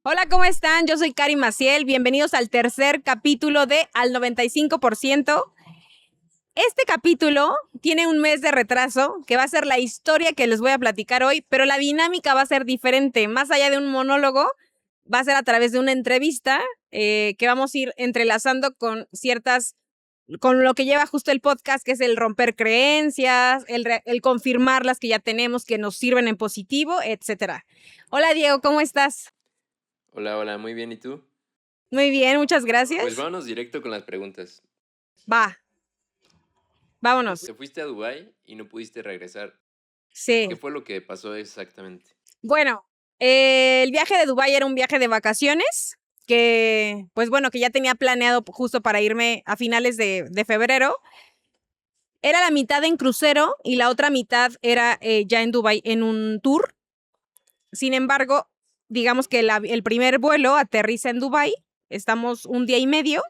Hola, ¿cómo están? Yo soy Cari Maciel. Bienvenidos al tercer capítulo de Al 95%. Este capítulo tiene un mes de retraso, que va a ser la historia que les voy a platicar hoy, pero la dinámica va a ser diferente. Más allá de un monólogo, va a ser a través de una entrevista que vamos a ir entrelazando con lo que lleva justo el podcast, que es el romper creencias, el confirmar las que ya tenemos que nos sirven en positivo, etcétera. Hola, Diego, ¿cómo estás? Hola, muy bien, ¿y tú? Muy bien, muchas Pues gracias. vámonos directo con las preguntas. Vámonos. Te fuiste a Dubái y no pudiste regresar. Sí. ¿Qué fue lo que pasó exactamente? Bueno, el viaje de Dubái era un viaje de vacaciones que, pues bueno, que ya tenía planeado justo para irme a finales de febrero. Era la mitad en crucero y la otra mitad era ya en Dubái en un tour. Sin embargo, digamos que el primer vuelo aterriza en Dubái, estamos un día y medio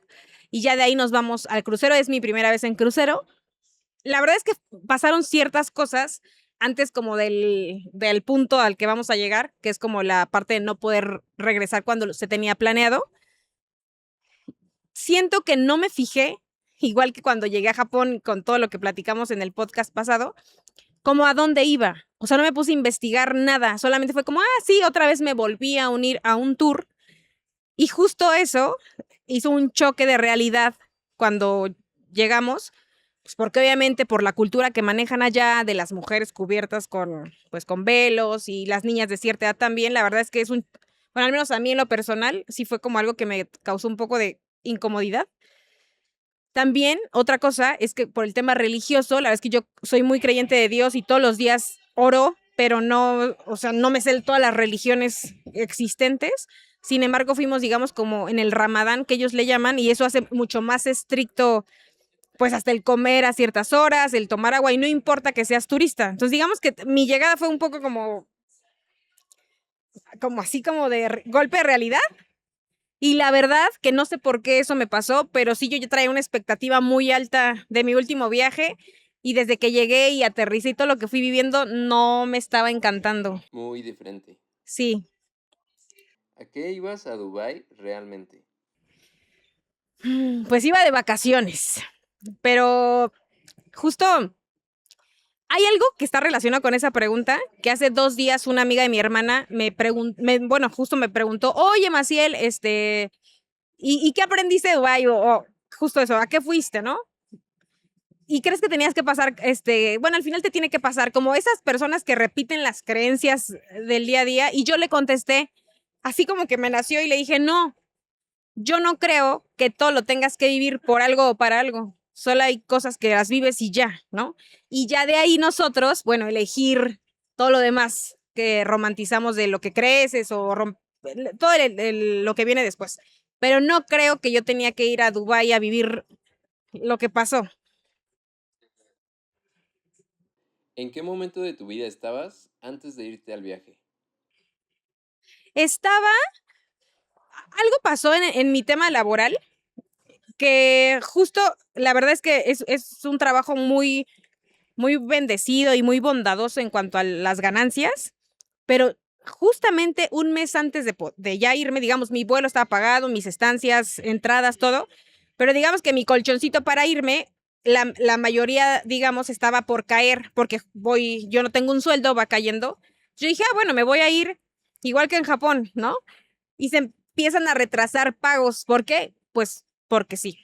y ya de ahí nos vamos al crucero. Es mi primera vez en crucero. La verdad es que pasaron ciertas cosas antes como del punto al que vamos a llegar, que es como la parte de no poder regresar cuando se tenía planeado. Siento que no me fijé, igual que cuando llegué a Japón con todo lo que platicamos en el podcast pasado, como a dónde iba. O sea, no me puse a investigar nada, solamente fue como, sí, otra vez me volví a unir a un tour. Y justo eso hizo un choque de realidad cuando llegamos, pues porque obviamente por la cultura que manejan allá de las mujeres cubiertas con velos y las niñas de cierta edad también, la verdad es que bueno, al menos a mí en lo personal, sí fue como algo que me causó un poco de incomodidad. También otra cosa es que por el tema religioso, la verdad es que yo soy muy creyente de Dios y todos los días oro, pero no, o sea, no me sé todas las religiones existentes. Sin embargo, fuimos, digamos, como en el Ramadán, que ellos le llaman, y eso hace mucho más estricto, pues hasta el comer a ciertas horas, el tomar agua, y no importa que seas turista. Entonces, digamos que mi llegada fue un poco como así como de golpe de realidad. Y la verdad que no sé por qué eso me pasó, pero sí yo ya traía una expectativa muy alta de mi último viaje y desde que llegué y aterricé y todo lo que fui viviendo no me estaba encantando. Muy diferente. Sí. ¿A qué ibas a Dubái realmente? Pues iba de vacaciones, pero justo hay algo que está relacionado con esa pregunta, que hace 2 días una amiga de mi hermana justo me preguntó, oye, Maciel, ¿y qué aprendiste de Dubái? O justo eso, ¿a qué fuiste, no? ¿Y crees que tenías que pasar, bueno, al final te tiene que pasar como esas personas que repiten las creencias del día a día? Y yo le contesté, así como que me nació y le dije, no, yo no creo que todo lo tengas que vivir por algo o para algo. Solo hay cosas que las vives y ya, ¿no? Y ya de ahí nosotros, bueno, elegir todo lo demás que romantizamos de lo que creces o todo lo que viene después. Pero no creo que yo tenía que ir a Dubái a vivir lo que pasó. ¿En qué momento de tu vida estabas antes de irte al viaje? Algo pasó en mi tema laboral que justo, la verdad es que es un trabajo muy, muy bendecido y muy bondadoso en cuanto a las ganancias, pero justamente un mes antes de ya irme, digamos, mi vuelo estaba pagado, mis estancias, entradas, todo, pero digamos que mi colchoncito para irme, la mayoría, digamos, estaba por caer, porque yo no tengo un sueldo, va cayendo. Yo dije, bueno, me voy a ir igual que en Japón, ¿no? Y se empiezan a retrasar pagos. ¿Por qué? Pues porque sí.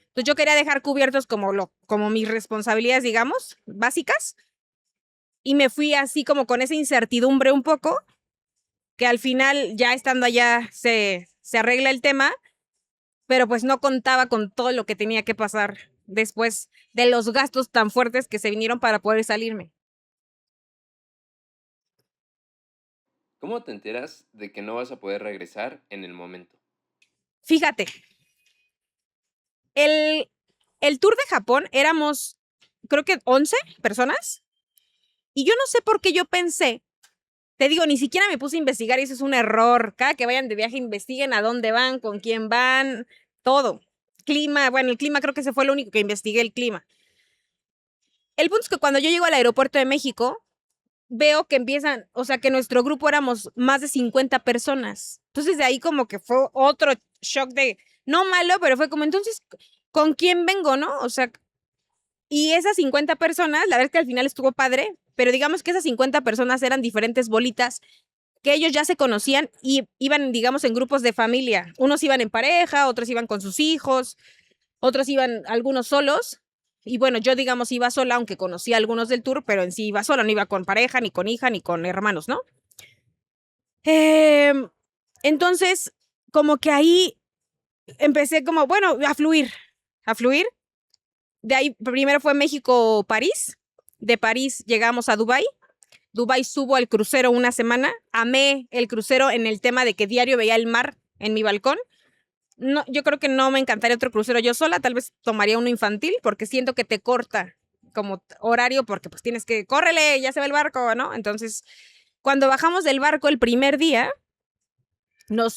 Entonces yo quería dejar cubiertos como mis responsabilidades, digamos, básicas, y me fui así como con esa incertidumbre un poco, que al final ya estando allá se arregla el tema, pero pues no contaba con todo lo que tenía que pasar después de los gastos tan fuertes que se vinieron para poder salirme. ¿Cómo te enteras de que no vas a poder regresar en el momento? Fíjate, el, el tour de Japón éramos, creo que 11 personas, y yo no sé por qué yo pensé. Te digo, ni siquiera me puse a investigar y eso es un error. Cada que vayan de viaje investiguen a dónde van, con quién van, todo. clima, bueno, el clima creo que ese fue lo único que investigué, el clima. El punto es que cuando yo llego al aeropuerto de México, veo que empiezan, o sea, que nuestro grupo éramos más de 50 personas. Entonces de ahí como que fue otro shock de, no malo, pero fue como, entonces, ¿con quién vengo, no? O sea, y esas 50 personas, la verdad es que al final estuvo padre, pero digamos que esas 50 personas eran diferentes bolitas que ellos ya se conocían y iban, digamos, en grupos de familia. Unos iban en pareja, otros iban con sus hijos, otros iban algunos solos. Y bueno, yo, digamos, iba sola, aunque conocía a algunos del tour, pero en sí iba sola, no iba con pareja, ni con hija, ni con hermanos, ¿no? Entonces, como que ahí empecé como, bueno, a fluir, a fluir. De ahí primero fue México-París. De París llegamos a Dubái. Dubái subo al crucero una semana. Amé el crucero en el tema de que diario veía el mar en mi balcón. No, yo creo que no me encantaría otro crucero yo sola, tal vez tomaría uno infantil porque siento que te corta como horario porque pues tienes que, córrele, ya se va el barco, ¿no? Entonces, cuando bajamos del barco el primer día,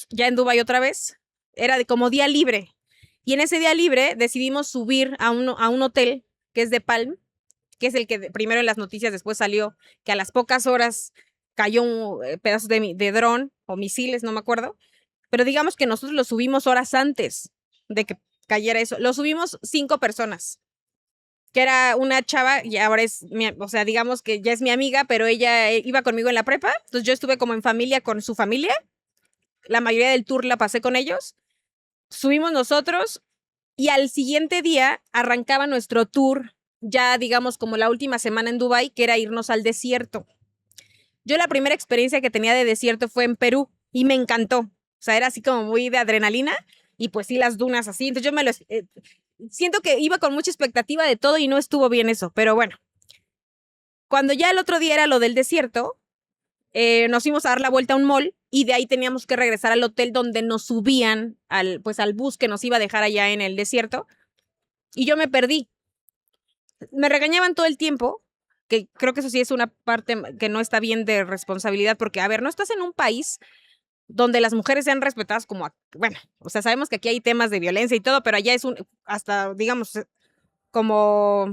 ya en Dubái otra vez, era de como día libre. Y en ese día libre decidimos subir a un hotel que es de Palm, que es el que primero en las noticias después salió, que a las pocas horas cayó un pedazo de dron o misiles, no me acuerdo. Pero digamos que nosotros lo subimos horas antes de que cayera eso. Lo subimos 5 personas, que era una chava y ahora es, o sea, digamos que ya es mi amiga, pero ella iba conmigo en la prepa. Entonces yo estuve como en familia con su familia. La mayoría del tour la pasé con ellos. Subimos nosotros y al siguiente día arrancaba nuestro tour, ya digamos como la última semana en Dubái, que era irnos al desierto. Yo la primera experiencia que tenía de desierto fue en Perú y me encantó. O sea, era así como muy de adrenalina y pues sí las dunas así. Entonces yo siento que iba con mucha expectativa de todo y no estuvo bien eso, pero bueno. Cuando ya el otro día era lo del desierto, nos fuimos a dar la vuelta a un mall y de ahí teníamos que regresar al hotel donde nos subían pues al bus que nos iba a dejar allá en el desierto y yo me perdí. Me regañaban todo el tiempo, que creo que eso sí es una parte que no está bien de responsabilidad, porque, a ver, no estás en un país donde las mujeres sean respetadas como, bueno, o sea, sabemos que aquí hay temas de violencia y todo, pero allá es hasta, digamos, como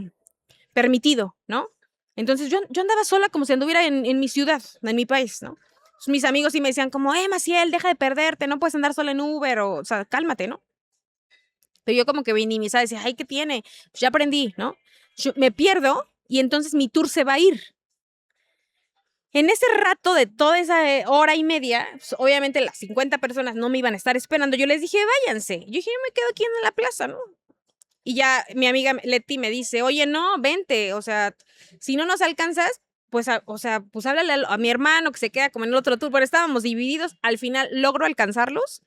permitido, ¿no? Entonces yo andaba sola como si anduviera en mi ciudad, en mi país, ¿no? Entonces, mis amigos sí me decían como, Maciel, deja de perderte, no puedes andar sola en Uber, o sea, cálmate, ¿no? Pero yo como que minimizaba, decía, ay, ¿qué tiene? Pues ya aprendí, ¿no? Yo me pierdo y entonces mi tour se va a ir. En ese rato de toda esa hora y media, pues, obviamente las 50 personas no me iban a estar esperando. Yo les dije, váyanse. Yo dije, yo me quedo aquí en la plaza, ¿no? Y ya mi amiga Leti me dice, oye, no, vente. O sea, si no nos alcanzas, pues, o sea, pues háblale a mi hermano que se queda como en el otro tour. Pero estábamos divididos. Al final logro alcanzarlos.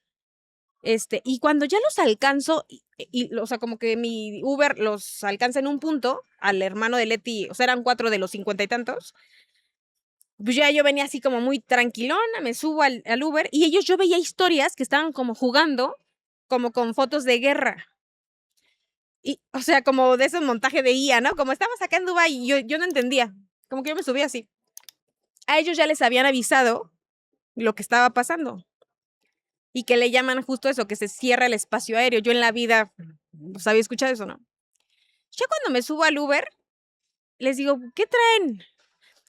Y cuando ya los alcanzo, o sea, como que mi Uber los alcanza en un punto, al hermano de Leti, o sea, eran 4 de los 50 y tantos, pues ya yo venía así como muy tranquilona, me subo al Uber y ellos, yo veía historias que estaban como jugando, como con fotos de guerra. Y, o sea, como de ese montaje de IA, ¿no? Como estamos acá en Dubái y yo no entendía, como que yo me subí así. A ellos ya les habían avisado lo que estaba pasando y que le llaman justo eso, que se cierra el espacio aéreo. Yo en la vida, pues había escuchado eso, ¿no? Ya cuando me subo al Uber, les digo, ¿qué traen?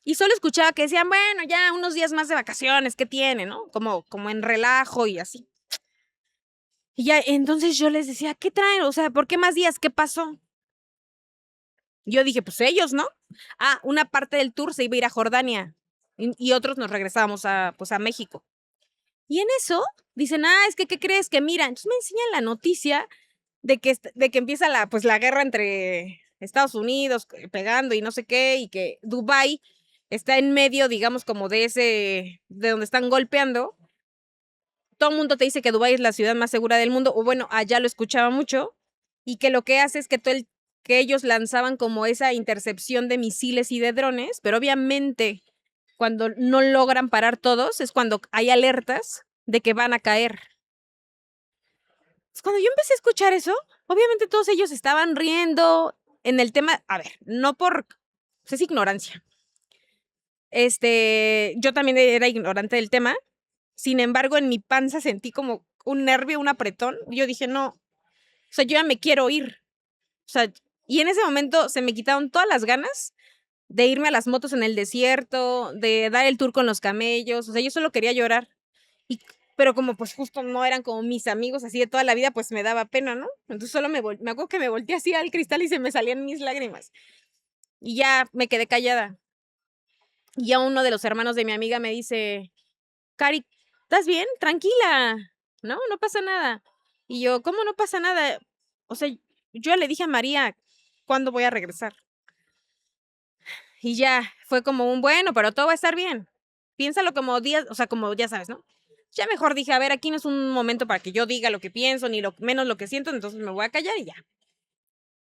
Y solo escuchaba que decían, bueno, ya unos días más de vacaciones, ¿qué tiene, no? Como en relajo y así. Y ya, entonces yo les decía, ¿qué traen? O sea, ¿por qué más días? ¿Qué pasó? Yo dije, pues ellos, ¿no? Ah, una parte del tour se iba a ir a Jordania y otros nos regresábamos pues a México. Y en eso dicen, es que, ¿qué crees? Que mira, entonces me enseñan la noticia de que empieza pues la guerra entre Estados Unidos pegando y no sé qué, y que Dubái está en medio, digamos, como de donde están golpeando. Todo el mundo te dice que Dubái es la ciudad más segura del mundo, o bueno, allá lo escuchaba mucho, y que lo que hace es que ellos lanzaban como esa intercepción de misiles y de drones, pero obviamente cuando no logran parar todos es cuando hay alertas de que van a caer. Cuando yo empecé a escuchar eso, obviamente todos ellos estaban riendo en el tema, a ver, no por, pues es ignorancia. Yo también era ignorante del tema, sin embargo, en mi panza sentí como un nervio, un apretón, y yo dije, no, O sea, yo ya me quiero ir. O sea, y en ese momento se me quitaron todas las ganas de irme a las motos en el desierto, de dar el tour con los camellos. O sea, yo solo quería llorar. Y, pero como pues justo no eran como mis amigos así de toda la vida, pues me daba pena, ¿no? Entonces solo me acuerdo que me volteé así al cristal y se me salían mis lágrimas. Y ya me quedé callada. Y ya uno de los hermanos de mi amiga me dice, Cari, ¿estás bien? Tranquila, ¿no? No pasa nada. Y yo, ¿cómo no pasa nada? O sea, yo ya le dije a María, ¿cuándo voy a regresar? Y ya fue como un bueno, pero todo va a estar bien. Piénsalo como días, o sea, como ya sabes, ¿no? Ya mejor dije, a ver, aquí no es un momento para que yo diga lo que pienso, ni lo menos lo que siento, entonces me voy a callar y ya.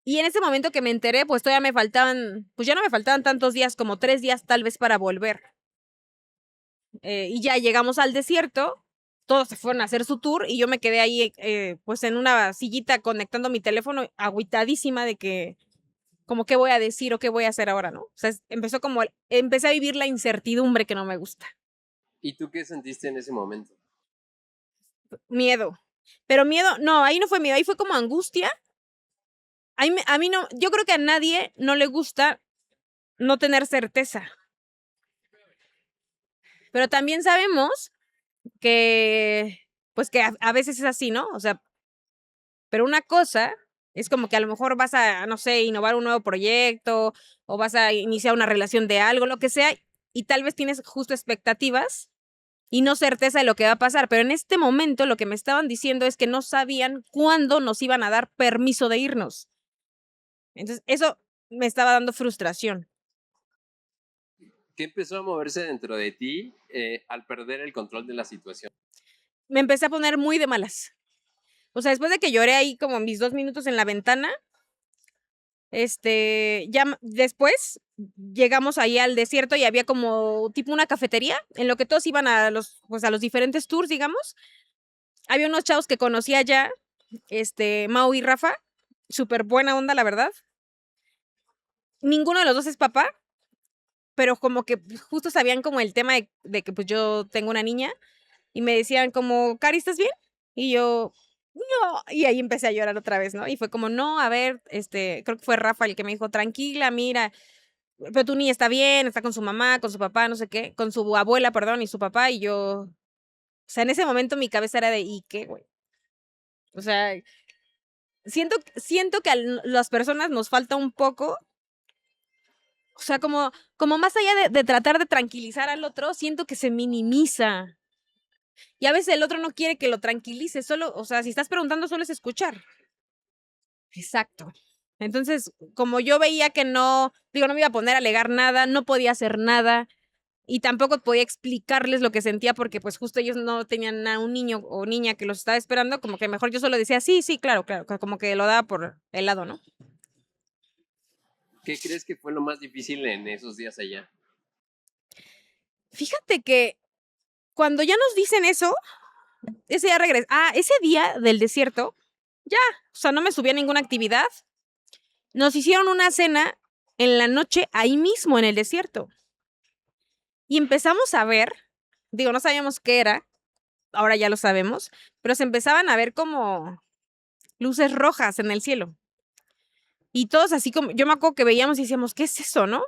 Y en ese momento que me enteré, pues todavía me faltaban, pues ya no me faltaban tantos días, como 3 días tal vez para volver. Y ya llegamos al desierto, todos se fueron a hacer su tour y yo me quedé ahí, pues en una sillita conectando mi teléfono, agüitadísima de que, como qué voy a decir o qué voy a hacer ahora, ¿no? O sea, empecé a vivir la incertidumbre que no me gusta. ¿Y tú qué sentiste en ese momento? Miedo. Pero miedo, no, ahí no fue miedo, ahí fue como angustia. A mí no, yo creo que a nadie no le gusta no tener certeza. Pero también sabemos que, pues que a veces es así, ¿no? O sea, pero una cosa es como que a lo mejor vas a, no sé, innovar un nuevo proyecto o vas a iniciar una relación de algo, lo que sea, y tal vez tienes justo expectativas y no certeza de lo que va a pasar. Pero en este momento lo que me estaban diciendo es que no sabían cuándo nos iban a dar permiso de irnos. Entonces, eso me estaba dando frustración. ¿Qué empezó a moverse dentro de ti al perder el control de la situación? Me empecé a poner muy de malas. O sea, después de que lloré ahí como mis 2 minutos en la ventana, ya después llegamos ahí al desierto y había como tipo una cafetería en lo que todos iban pues a los diferentes tours, digamos. Había unos chavos que conocía ya, Mau y Rafa, súper buena onda, la verdad. Ninguno de los dos es papá, pero como que justo sabían como el tema de que pues yo tengo una niña y me decían como, Cari, ¿estás bien? Y yo, no, y ahí empecé a llorar otra vez, ¿no? Y fue como, no, a ver, creo que fue Rafa el que me dijo, tranquila, mira, pero tu niña está bien, está con su mamá, con su papá, no sé qué, con su abuela, perdón, y su papá, y yo, o sea, en ese momento mi cabeza era de, ¿y qué, güey? O sea, siento que a las personas nos falta un poco, o sea, como más allá de tratar de tranquilizar al otro, siento que se minimiza. Y a veces el otro no quiere que lo tranquilice, solo, o sea, si estás preguntando, solo es escuchar. Exacto. Entonces, como yo veía que no, digo, no me iba a poner a alegar nada, no podía hacer nada y tampoco podía explicarles lo que sentía porque pues justo ellos no tenían a un niño o niña que los estaba esperando, como que mejor yo solo decía, sí, sí, claro, claro, como que lo daba por el lado, ¿no? ¿Qué crees que fue lo más difícil en esos días allá? Fíjate que cuando ya nos dicen eso, ese día del desierto, ya, o sea, no me subí a ninguna actividad. Nos hicieron una cena en la noche ahí mismo en el desierto. Y empezamos a ver, digo, no sabíamos qué era, ahora ya lo sabemos, pero se empezaban a ver como luces rojas en el cielo. Y todos así como, yo me acuerdo que veíamos y decíamos, ¿qué es eso, no?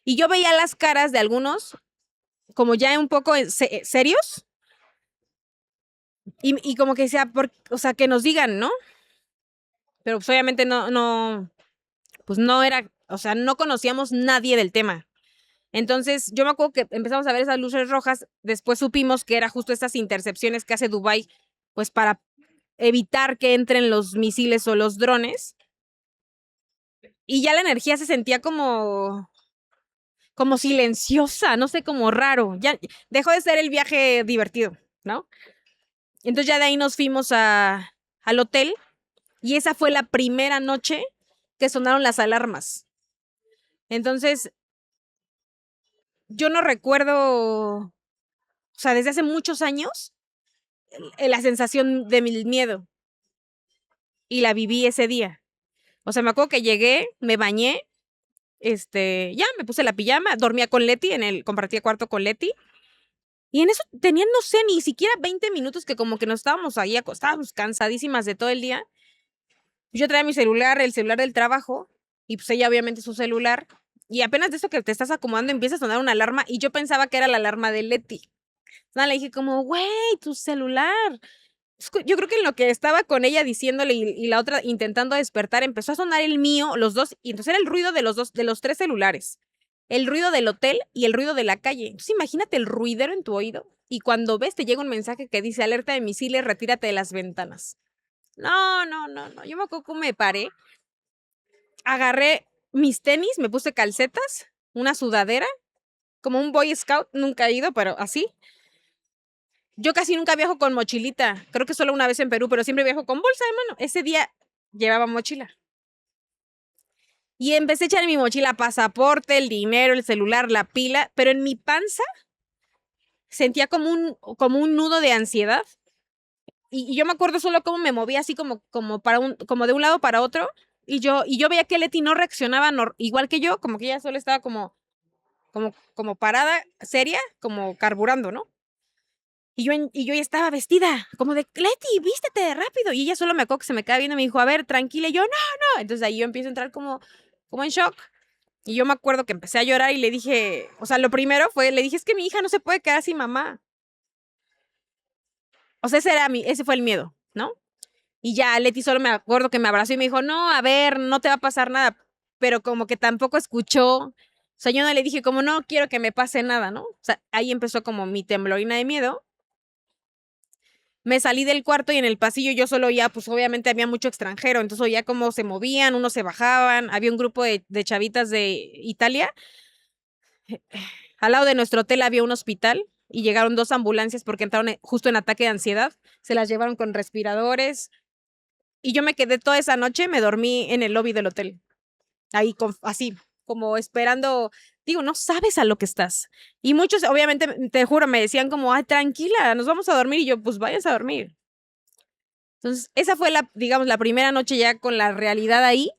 Y yo veía las caras de algunos como ya un poco serios y como que decía, o sea, que nos digan, ¿no? Pero pues obviamente pues no era, o sea, no conocíamos nadie del tema. Entonces, yo me acuerdo que empezamos a ver esas luces rojas, después supimos que era justo estas intercepciones que hace Dubái, pues para evitar que entren los misiles o los drones. Y ya la energía se sentía como silenciosa, no sé, como raro. Ya dejó de ser el viaje divertido, ¿no? Entonces ya de ahí nos fuimos al hotel y esa fue la primera noche que sonaron las alarmas. Entonces, yo no recuerdo, o sea, desde hace muchos años, la sensación de mi miedo y la viví ese día. O sea, me acuerdo que llegué, me bañé, ya me puse la pijama, dormía con Leti, compartía cuarto con Leti. Y en eso tenían, no sé, ni siquiera 20 minutos que como que nos estábamos ahí acostados, cansadísimas de todo el día. Yo traía mi celular, el celular del trabajo, y pues ella obviamente su celular. Y apenas de eso que te estás acomodando empieza a sonar una alarma y yo pensaba que era la alarma de Leti. Entonces le dije como, güey, tu celular. Yo creo que en lo que estaba con ella diciéndole y la otra intentando despertar, empezó a sonar el mío, los dos, y entonces era el ruido de los dos, de los tres celulares. El ruido del hotel y el ruido de la calle. Entonces imagínate el ruidero en tu oído y cuando ves te llega un mensaje que dice alerta de misiles, retírate de las ventanas. No, no, no, no. Yo me acuerdo cómo me paré, agarré mis tenis, me puse calcetas, una sudadera, como un Boy Scout, nunca he ido, pero así. Yo casi nunca viajo con mochilita, creo que solo una vez en Perú, pero siempre viajo con bolsa de mano. Ese día llevaba mochila. Y empecé a echar en mi mochila pasaporte, el dinero, el celular, la pila, pero en mi panza sentía como un nudo de ansiedad. Y yo me acuerdo solo cómo me movía así como de un lado para otro. Y yo veía que Leti no reaccionaba igual que yo, como que ella solo estaba como parada, seria, como carburando, ¿no? Y yo ya estaba vestida, como de, Leti, vístete rápido. Y ella solo me acuerdo que se me queda viendo y me dijo, a ver, tranquila. Y yo, no, no. Entonces ahí yo empiezo a entrar como en shock. Y yo me acuerdo que empecé a llorar y le dije, o sea, lo primero fue, le dije, es que mi hija no se puede quedar sin mamá. O sea, ese fue el miedo, ¿no? Y ya Leti solo me acuerdo que me abrazó y me dijo, no, a ver, no te va a pasar nada. Pero como que tampoco escuchó. O sea, yo no le dije, como no quiero que me pase nada, ¿no? O sea, ahí empezó como mi temblorina de miedo. Me salí del cuarto y en el pasillo yo solo oía, pues obviamente había mucho extranjero, entonces oía cómo se movían, unos se bajaban, había un grupo de chavitas de Italia. Al lado de nuestro hotel había un hospital y llegaron dos ambulancias porque entraron justo en ataque de ansiedad, se las llevaron con respiradores y yo me quedé toda esa noche, me dormí en el lobby del hotel, ahí así, como esperando, digo, no sabes a lo que estás. Y muchos, obviamente, te juro, me decían como, ay, tranquila, nos vamos a dormir y yo, pues váyanse a dormir. Entonces, esa fue digamos, la primera noche ya con la realidad ahí.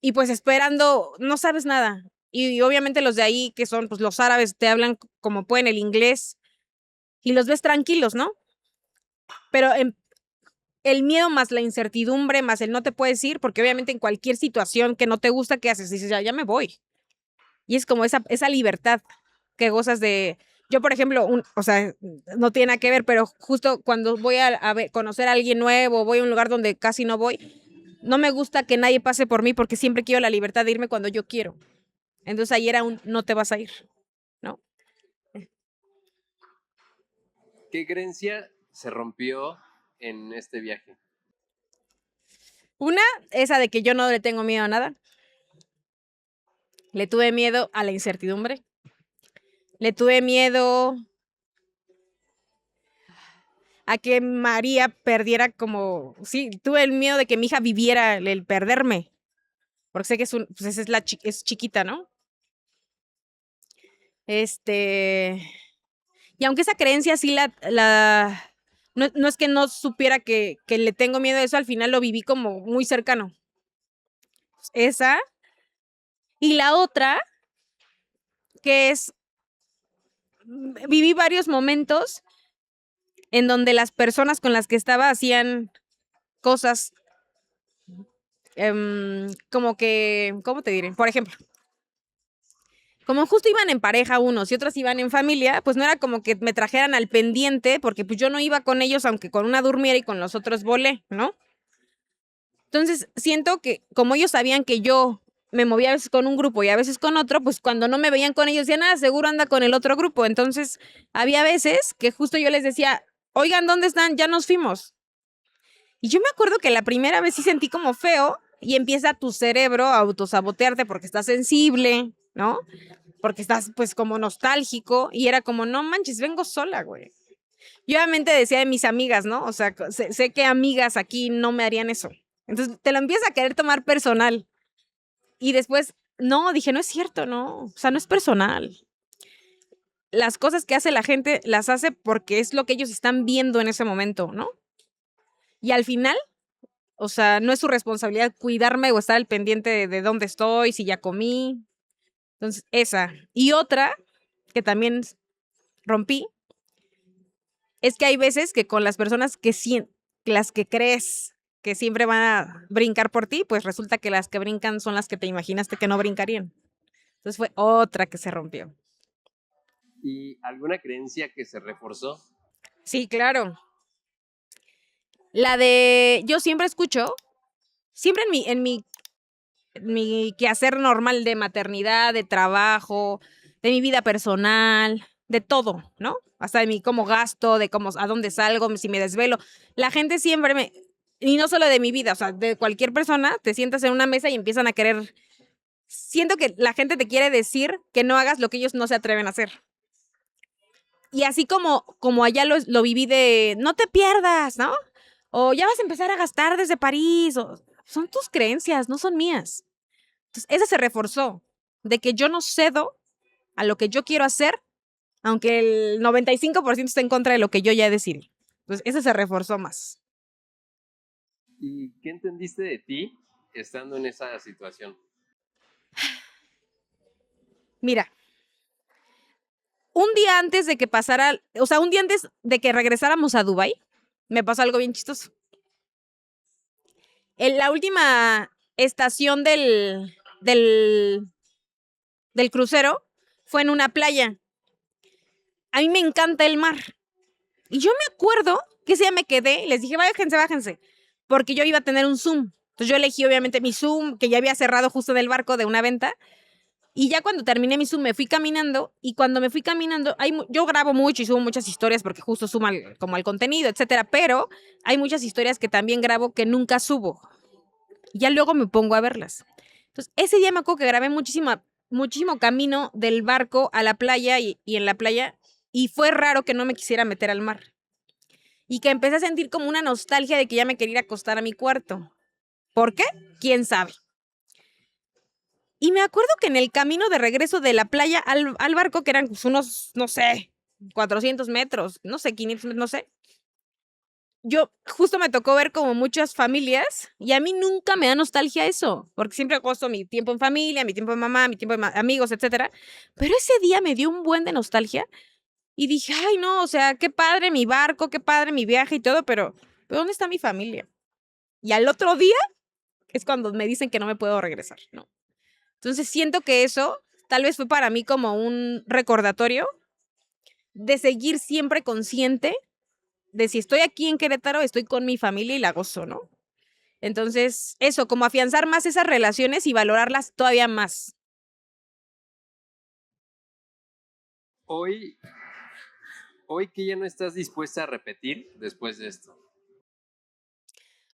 Y pues esperando, no sabes nada. Y obviamente los de ahí, que son pues los árabes, te hablan como pueden el inglés y los ves tranquilos, ¿no? Pero el miedo más la incertidumbre, más el no te puedes ir, porque obviamente en cualquier situación que no te gusta, ¿qué haces? Dices, ya me voy. Y es como esa libertad que gozas de... Yo, por ejemplo, o sea, no tiene nada que ver, pero justo cuando voy a conocer a alguien nuevo, voy a un lugar donde casi no voy, no me gusta que nadie pase por mí porque siempre quiero la libertad de irme cuando yo quiero. Entonces ahí era no te vas a ir, ¿no? ¿Qué creencia se rompió en este viaje? Una, esa de que yo no le tengo miedo a nada. Le tuve miedo a la incertidumbre. Le tuve miedo a que María perdiera como... Sí, tuve el miedo de que mi hija viviera el perderme. Porque sé que pues es chiquita, ¿no? Y aunque esa creencia sí no es que no supiera que le tengo miedo a eso, al final lo viví como muy cercano. Esa. Y la otra, que es, viví varios momentos en donde las personas con las que estaba hacían cosas como que, ¿cómo te diré? Por ejemplo, como justo iban en pareja unos y otros iban en familia, pues no era como que me trajeran al pendiente, porque pues yo no iba con ellos, aunque con una durmiera y con los otros volé, ¿no? Entonces, siento que como ellos sabían que yo me movía a veces con un grupo y a veces con otro, pues cuando no me veían con ellos, decían, ah, seguro anda con el otro grupo. Entonces, había veces que justo yo les decía, oigan, ¿dónde están? Ya nos fuimos. Y yo me acuerdo que la primera vez sí sentí como feo y empieza tu cerebro a autosabotearte porque estás sensible, ¿no? Porque estás pues como nostálgico y era como, no manches, vengo sola, güey. Yo obviamente decía de mis amigas, ¿no? O sea, sé que amigas aquí no me harían eso. Entonces te lo empiezas a querer tomar personal. Y después, no, dije, no es cierto, no. O sea, no es personal. Las cosas que hace la gente las hace porque es lo que ellos están viendo en ese momento, ¿no? Y al final, o sea, no es su responsabilidad cuidarme o estar al pendiente de dónde estoy, si ya comí. Entonces, esa. Y otra que también rompí es que hay veces que con las personas las que crees que siempre van a brincar por ti, pues resulta que las que brincan son las que te imaginaste que no brincarían. Entonces fue otra que se rompió. ¿Y alguna creencia que se reforzó? Sí, claro. La de, yo siempre escucho, siempre en mi quehacer normal de maternidad, de trabajo, de mi vida personal, de todo, ¿no? Hasta de mi cómo gasto, de cómo, a dónde salgo, si me desvelo. La gente siempre y no solo de mi vida, o sea, de cualquier persona, te sientas en una mesa y empiezan a querer, siento que la gente te quiere decir que no hagas lo que ellos no se atreven a hacer. Y así como allá lo viví de, no te pierdas, ¿no? O ya vas a empezar a gastar desde París, o son tus creencias, no son mías. Entonces, esa se reforzó, de que yo no cedo a lo que yo quiero hacer, aunque el 95% esté en contra de lo que yo ya decidí. Entonces, ese se reforzó más. ¿Y qué entendiste de ti estando en esa situación? Mira, un día antes de que pasara, o sea, un día antes de que regresáramos a Dubái, me pasó algo bien chistoso. En la última estación del crucero fue en una playa. A mí me encanta el mar. Y yo me acuerdo que ese día me quedé y les dije, bájense, bájense, porque yo iba a tener un Zoom. Entonces yo elegí obviamente mi Zoom, que ya había cerrado justo del barco de una venta. Y ya cuando terminé mi Zoom me fui caminando y cuando me fui caminando, yo grabo mucho y subo muchas historias porque justo sumo como al contenido, etcétera, pero hay muchas historias que también grabo que nunca subo. Y ya luego me pongo a verlas. Entonces, ese día me acuerdo que grabé muchísimo camino del barco a la playa y en la playa y fue raro que no me quisiera meter al mar. Y que empecé a sentir como una nostalgia de que ya me quería ir a acostar a mi cuarto. ¿Por qué? ¿Quién sabe? Y me acuerdo que en el camino de regreso de la playa al barco, que eran pues unos, no sé, 400 metros, no sé, 500 metros, no sé. Yo justo me tocó ver como muchas familias y a mí nunca me da nostalgia eso, porque siempre gozo mi tiempo en familia, mi tiempo de mamá, mi tiempo de amigos, etcétera. Pero ese día me dio un buen de nostalgia y dije, ay, no, o sea, qué padre mi barco, qué padre mi viaje y todo, pero ¿dónde está mi familia? Y al otro día es cuando me dicen que no me puedo regresar, ¿no? Entonces siento que eso tal vez fue para mí como un recordatorio de seguir siempre consciente de si estoy aquí en Querétaro, estoy con mi familia y la gozo, ¿no? Entonces, eso, como afianzar más esas relaciones y valorarlas todavía más. Hoy, hoy que ya no estás dispuesta a repetir después de esto.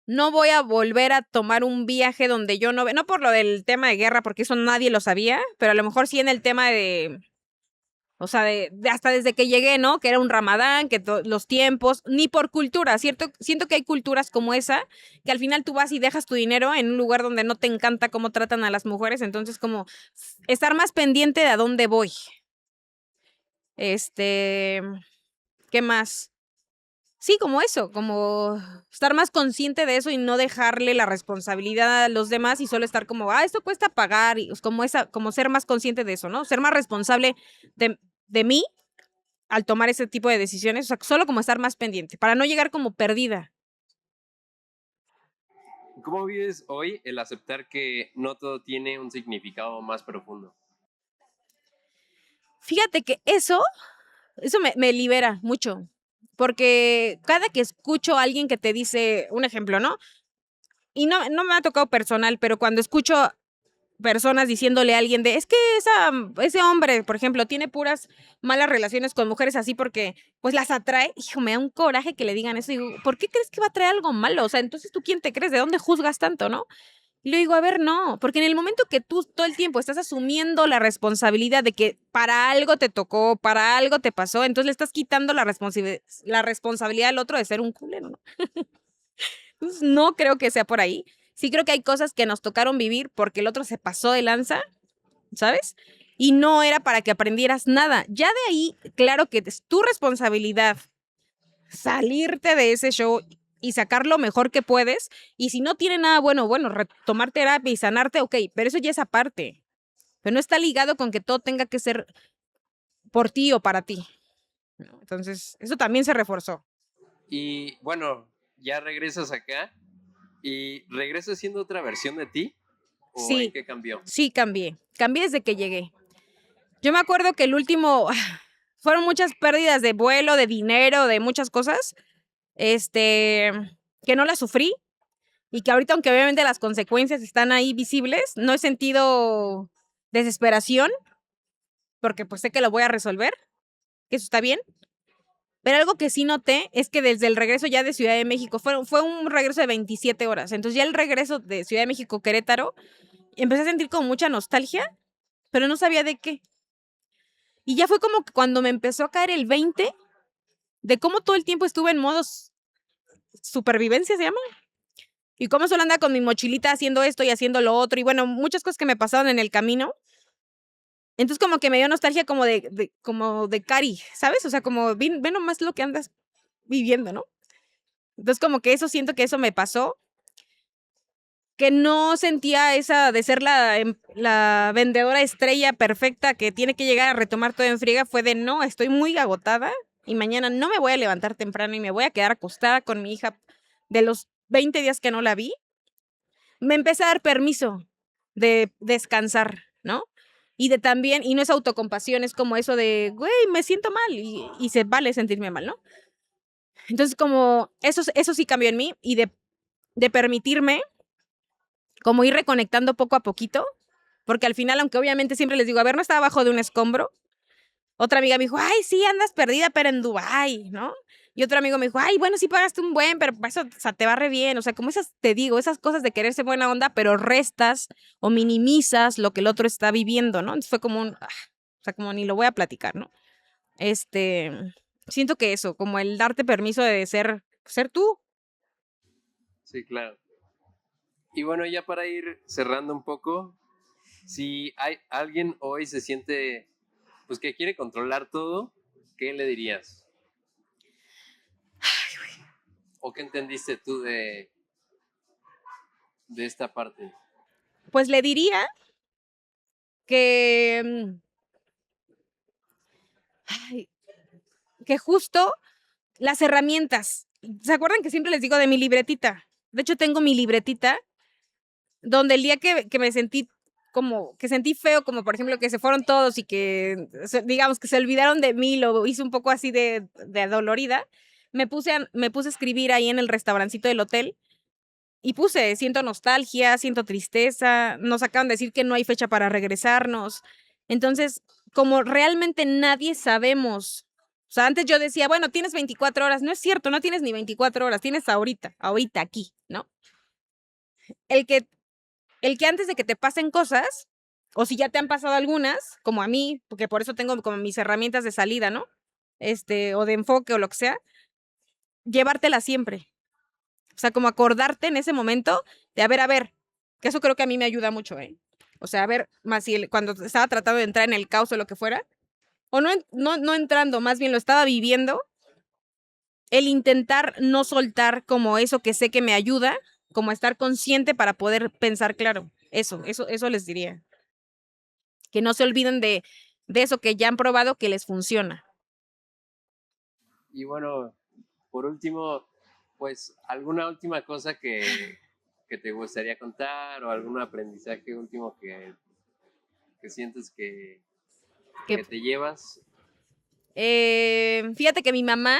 No voy a volver a tomar un viaje donde yo no por lo del tema de guerra, porque eso nadie lo sabía, pero a lo mejor sí en el tema de, o sea, de hasta desde que llegué, ¿no? Que era un Ramadán, que los tiempos, ni por cultura, ¿cierto? Siento que hay culturas como esa, que al final tú vas y dejas tu dinero en un lugar donde no te encanta cómo tratan a las mujeres, entonces como estar más pendiente de a dónde voy. Este, ¿qué más? Sí, como eso, como estar más consciente de eso y no dejarle la responsabilidad a los demás y solo estar como, esto cuesta pagar, y como ser más consciente de eso, ¿no? Ser más responsable de mí al tomar ese tipo de decisiones, o sea, solo como estar más pendiente, para no llegar como perdida. ¿Cómo vives hoy el aceptar que no todo tiene un significado más profundo? Fíjate que eso me libera mucho, porque cada que escucho a alguien que te dice, un ejemplo, ¿no? Y no me ha tocado personal, pero cuando escucho personas diciéndole a alguien de, es que ese hombre, por ejemplo, tiene puras malas relaciones con mujeres así porque pues las atrae, hijo, me da un coraje que le digan eso. Digo, ¿por qué crees que va a traer algo malo? O sea, entonces tú quién te crees, ¿de dónde juzgas tanto, no? Y le digo, a ver, no, porque en el momento que tú todo el tiempo estás asumiendo la responsabilidad de que para algo te tocó, para algo te pasó, entonces le estás quitando la responsabilidad al otro de ser un culero, ¿no? Entonces, no creo que sea por ahí. Sí creo que hay cosas que nos tocaron vivir porque el otro se pasó de lanza, ¿sabes? Y no era para que aprendieras nada. Ya de ahí, claro que es tu responsabilidad salirte de ese show y sacar lo mejor que puedes. Y si no tiene nada bueno, retomar terapia y sanarte, ok, pero eso ya es aparte. Pero no está ligado con que todo tenga que ser por ti o para ti, ¿no? Entonces, eso también se reforzó. Y bueno, ya regresas acá ¿Y regresas siendo otra versión de ti? ¿O en Sí, qué cambió? sí cambié. Cambié desde que llegué. Yo me acuerdo que el último, fueron muchas pérdidas de vuelo, de dinero, de muchas cosas, que no las sufrí y que ahorita, aunque obviamente las consecuencias están ahí visibles, no he sentido desesperación porque pues sé que lo voy a resolver, que eso está bien. Pero algo que sí noté es que desde el regreso ya de Ciudad de México, fue un regreso de 27 horas. Entonces ya el regreso de Ciudad de México, Querétaro, empecé a sentir como mucha nostalgia, pero no sabía de qué. Y ya fue como que cuando me empezó a caer el 20 de cómo todo el tiempo estuve en modos supervivencia, se llama. Y cómo solo andaba con mi mochilita haciendo esto y haciendo lo otro. Y bueno, muchas cosas que me pasaron en el camino. Entonces como que me dio nostalgia como de Cari, ¿sabes? O sea, como ve nomás lo que andas viviendo, ¿no? Entonces como que eso siento que eso me pasó, que no sentía esa de ser la vendedora estrella perfecta que tiene que llegar a retomar todo en friega, fue de no, estoy muy agotada y mañana no me voy a levantar temprano y me voy a quedar acostada con mi hija de los 20 días que no la vi. Me empecé a dar permiso de descansar, ¿no? Y de también, y no es autocompasión, es como eso de, güey, me siento mal y se vale sentirme mal, ¿no? Entonces como eso sí cambió en mí y de permitirme como ir reconectando poco a poquito, porque al final, aunque obviamente siempre les digo, a ver, no estaba abajo de un escombro, otra amiga me dijo, ay, sí, andas perdida, pero en Dubái, ¿no? Y otro amigo me dijo, ay, bueno, sí pagaste un buen, pero eso, o sea, te va re bien. O sea, como esas, te digo, esas cosas de quererse buena onda, pero restas o minimizas lo que el otro está viviendo, ¿no? Entonces fue como o sea, como ni lo voy a platicar, ¿no? Este, siento que eso, como el darte permiso de ser tú. Sí, claro. Y bueno, ya para ir cerrando un poco, si hay alguien hoy se siente, pues que quiere controlar todo, ¿qué le dirías? ¿O qué entendiste tú de esta parte? Pues le diría que, ay, que justo las herramientas. ¿Se acuerdan que siempre les digo de mi libretita? De hecho, tengo mi libretita donde el día que me sentí como, que sentí feo, como por ejemplo que se fueron todos y que, digamos, que se olvidaron de mí, lo hice un poco así de adolorida, me puse a escribir ahí en el restaurancito del hotel y puse, siento nostalgia, siento tristeza, nos acaban de decir que no hay fecha para regresarnos. Entonces, como realmente nadie sabemos, o sea, antes yo decía, bueno, tienes 24 horas, no es cierto, no tienes ni 24 horas, tienes ahorita aquí, ¿no? El que, el que antes de que te pasen cosas, o si ya te han pasado algunas, como a mí, porque por eso tengo como mis herramientas de salida, ¿no? O de enfoque o lo que sea, llevártela siempre. O sea, como acordarte en ese momento de, a ver, que eso creo que a mí me ayuda mucho, ¿eh? O sea, a ver, más si cuando estaba tratando de entrar en el caos o lo que fuera, o no entrando, más bien lo estaba viviendo, el intentar no soltar como eso que sé que me ayuda, como estar consciente para poder pensar claro. Eso les diría. Que no se olviden de eso que ya han probado que les funciona. Y bueno, por último, pues alguna última cosa que te gustaría contar o algún aprendizaje último que sientes Que, que te llevas. fíjate que mi mamá,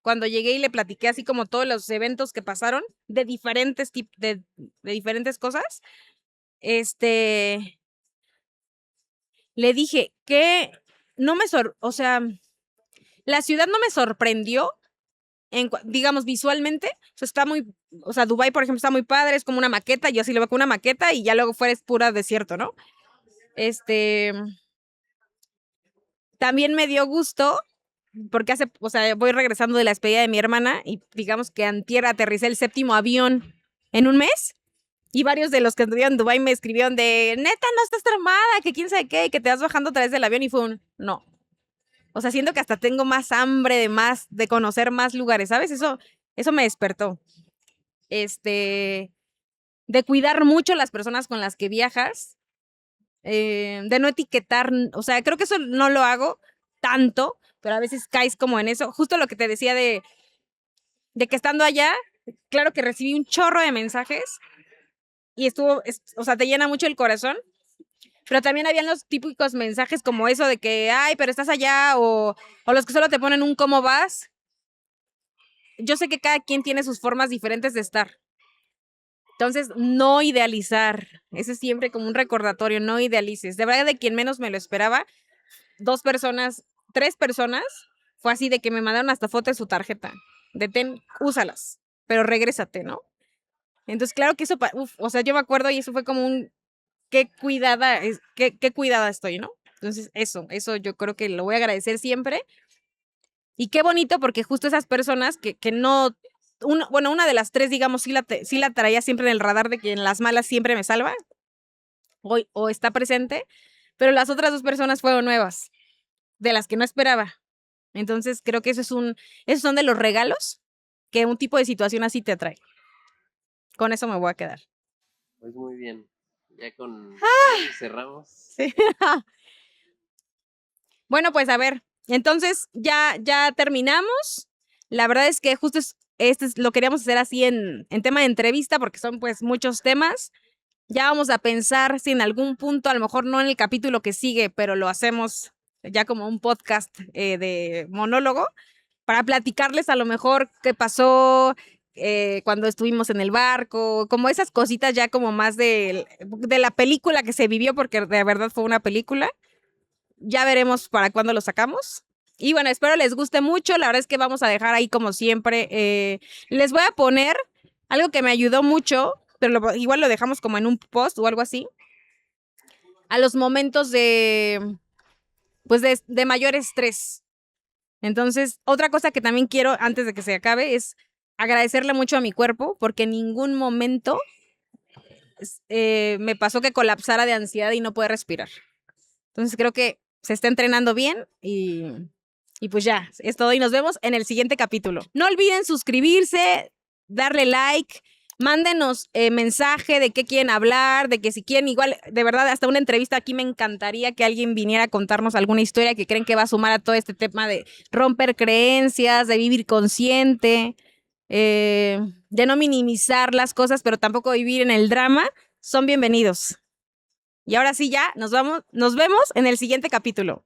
cuando llegué y le platiqué así como todos los eventos que pasaron de diferentes de diferentes cosas, le dije que no o sea, la ciudad no me sorprendió digamos visualmente, o sea, o sea, Dubái, por ejemplo, está muy padre, es como una maqueta, yo así lo veo como una maqueta y ya luego fuera es pura desierto, ¿no? Este, También me dio gusto porque o sea, voy regresando de la despedida de mi hermana y digamos que antier aterricé el 7º avión en un mes y varios de los que estuvieron en Dubái me escribieron de, neta, no estás traumada, que quién sabe qué, y que te vas bajando a través del avión y fue no. O sea, siento que hasta tengo más hambre de conocer más lugares, ¿sabes? Eso me despertó. De cuidar mucho las personas con las que viajas, de no etiquetar, o sea, creo que eso no lo hago tanto, pero a veces caes como en eso, justo lo que te decía de que estando allá, claro que recibí un chorro de mensajes y o sea, te llena mucho el corazón, pero también habían los típicos mensajes como eso de que, ay, pero estás allá, o los que solo te ponen un cómo vas. Yo sé que cada quien tiene sus formas diferentes de estar. Entonces, no idealizar. Ese es siempre como un recordatorio, no idealices. De verdad, de quien menos me lo esperaba, 2 personas, 3 personas, fue así de que me mandaron hasta foto de su tarjeta. De ten, úsalas, pero regrésate, ¿no? Entonces, claro que eso, o sea, yo me acuerdo y eso fue como un, qué cuidada estoy, ¿no? Entonces, eso yo creo que lo voy a agradecer siempre. Y qué bonito porque justo esas personas que no, bueno, una de las 3, digamos, sí la traía siempre en el radar de que en las malas siempre me salva, o está presente, pero las otras 2 personas fueron nuevas, de las que no esperaba. Entonces, creo que esos son de los regalos que un tipo de situación así te atrae. Con eso me voy a quedar. Pues muy bien. Ya con cerramos. Sí. Bueno, pues a ver, entonces ya terminamos. La verdad es que justo lo queríamos hacer así en tema de entrevista porque son pues muchos temas. Ya vamos a pensar si en algún punto, a lo mejor no en el capítulo que sigue, pero lo hacemos ya como un podcast de monólogo para platicarles a lo mejor qué pasó cuando estuvimos en el barco, como esas cositas ya como más de la película que se vivió, porque de verdad fue una película. Ya veremos para cuándo lo sacamos. Y bueno, espero les guste mucho. La verdad es que vamos a dejar ahí como siempre. Les voy a poner algo que me ayudó mucho, pero igual lo dejamos como en un post o algo así. A los momentos pues de mayor estrés. Entonces, otra cosa que también quiero antes de que se acabe es agradecerle mucho a mi cuerpo porque en ningún momento me pasó que colapsara de ansiedad y no puede respirar. Entonces creo que se está entrenando bien y pues ya, es todo y nos vemos en el siguiente capítulo. No olviden suscribirse, darle like, mándenos mensaje de qué quieren hablar, de que si quieren igual, de verdad, hasta una entrevista aquí me encantaría que alguien viniera a contarnos alguna historia que creen que va a sumar a todo este tema de romper creencias, de vivir consciente, de no minimizar las cosas, pero tampoco vivir en el drama. Son bienvenidos. Y ahora sí ya, nos vemos en el siguiente capítulo.